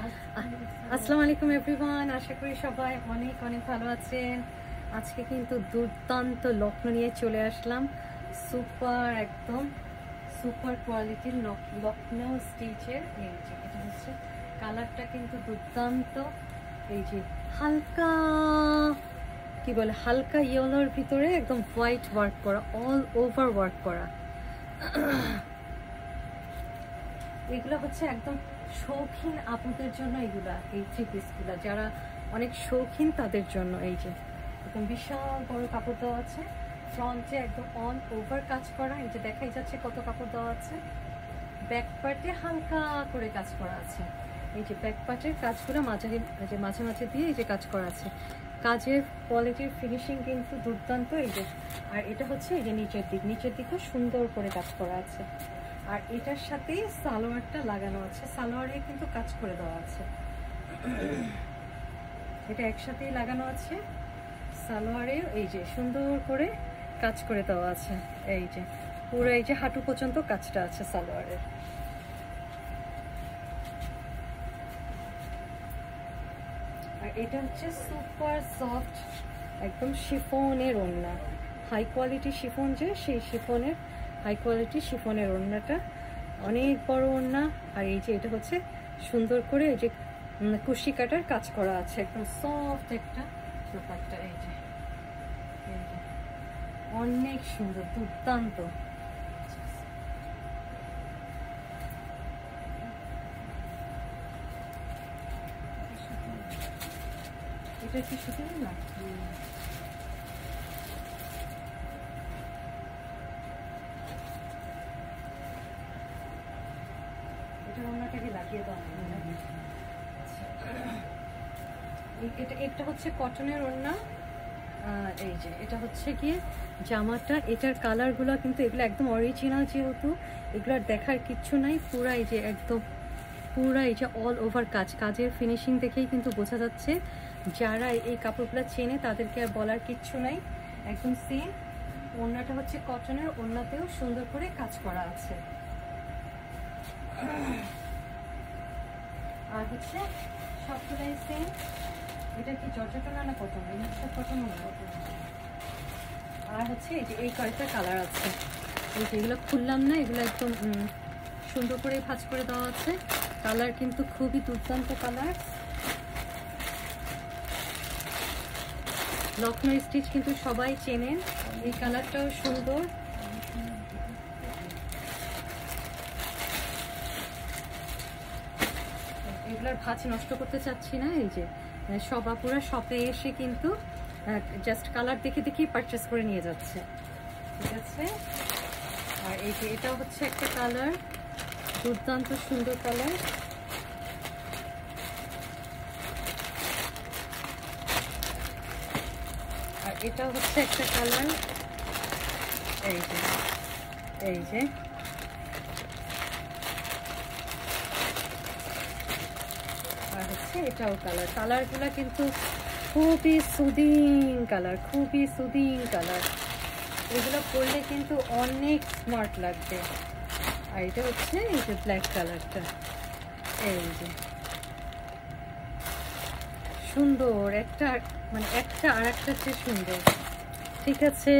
আসসালামু আলাইকুম এভরিওয়ান, আশা করি সবাই অনেক অনেক ভালো আছেন। আজকে কিন্তু দুর্দান্ত লখনৌ নিয়ে চলে আসলাম। একদম সুপার কোয়ালিটির লখনৌ স্টিচের। এই যে এটা হচ্ছে কালারটা কিন্তু দুর্দান্ত। এই যে হালকা কি বলে হালকা ইয়েলোর ভিতরে একদম হোয়াইট ওয়ার্ক করা, অল ওভার ওয়ার্ক করা। এগুলো হচ্ছে একদম শৌখিন আপুদের জন্য, এগুলা এই থ্রি পিসগুলা যারা অনেক শৌখিন তাদের জন্য। এই যে একদম বিশাল বড় কাপড় দেওয়া আছে, ফ্রন্টে একদম অল ওভার কাজ করা। এই যে দেখাই যাচ্ছে কত কাপড় দেওয়া আছে। ব্যাক পার্টে হালকা করে কাজ করা আছে। এই যে ব্যাক পার্টের কাজগুলো মাঝে মাঝে দিয়ে এই যে কাজ করা আছে। কাজের কোয়ালিটির ফিনিশিং কিন্তু দুর্দান্ত। এই যে আর এটা হচ্ছে এই যে নিচের দিকেও সুন্দর করে কাজ করা আছে। আর এটার সাথে সালোয়ারটা লাগানো আছে, সালোয়ারে কিন্তু কাজ করে দেওয়া আছে। এটা একসাথেই লাগানো আছে, সালোয়ারে এই যে সুন্দর করে কাজ করে দেওয়া আছে। এই যে পুরো এই যে হাঁটু পর্যন্ত কাজটা আছে সালোয়ারের। আর এটা হচ্ছে সুপার সফট একদম শিফনের ওড়না, হাই কোয়ালিটি শিফন, যে সেই শিফনের হাই কোয়ালিটি শিফনের ওড়নাটা অনেক বড় ওড়না। আর এই যে এটা হচ্ছে সুন্দর করে এই যে কুশি কাটার কাজ করা আছে, একদম সফট একটা দোপাট্টা। এই যে অনেক সুন্দর, দুর্দান্ত। এটা কি সুতির না? এটা হচ্ছে কটনের ওড়না। এই যে এটা হচ্ছে গিয়ে জামাটা, এটার কালারগুলো কিন্তু এগুলো একদম অরিজিনাল, যেহেতু এগুলোর দেখার কিচ্ছু নাই। পুরা এই যে একদম পুরা এই যে অল ওভার কাজের ফিনিশিং দেখেই কিন্তু বোঝা যাচ্ছে। যারা এই কাপড়গুলো চেনে তাদেরকে আর বলার কিচ্ছু নাই, একদম সেম। ওড়নাটা হচ্ছে কটনের, ওড়নাতেও সুন্দর করে কাজ করা আছে। আর হচ্ছে সবগুলাই সেম। এটা কি জর্জেট না কটন? সব কটন না। আর হচ্ছে এই যে এই কয়েকটা কালার আছে, এই যে এগুলো খুললাম না, এগুলো একদম সুন্দর করে ভাঁজ করে দেওয়া আছে। কালার কিন্তু খুবই দুর্দান্ত কালার। লখনৌ স্টিচ কিন্তু সবাই চেনেন, এই কালারটাও সুন্দর। এগুলার ভাঁজ নষ্ট করতে চাচ্ছি না। এই যে সব আপুরা শপে এসে কিন্তু জাস্ট কালার দেখে দেখেই পারচেস করে নিয়ে যাচ্ছে, ঠিক আছে। আর এই যে এটা হচ্ছে একটা কালার, দুর্দান্ত সুন্দর কালার। আর এটা হচ্ছে একটা কালার, এই যে এই যে আর হচ্ছে এটাও কালার। কালারগুলো কিন্তু খুবই সুদিং কালার, খুবই সুদিং কালার। এগুলো পরলে কিন্তু অনেক স্মার্ট লাগবে। আর এটা হচ্ছে এই যে ব্ল্যাক কালারটা, এই যে সুন্দর একটা, মানে একটা আর একটা চেয়ে সুন্দর, ঠিক আছে।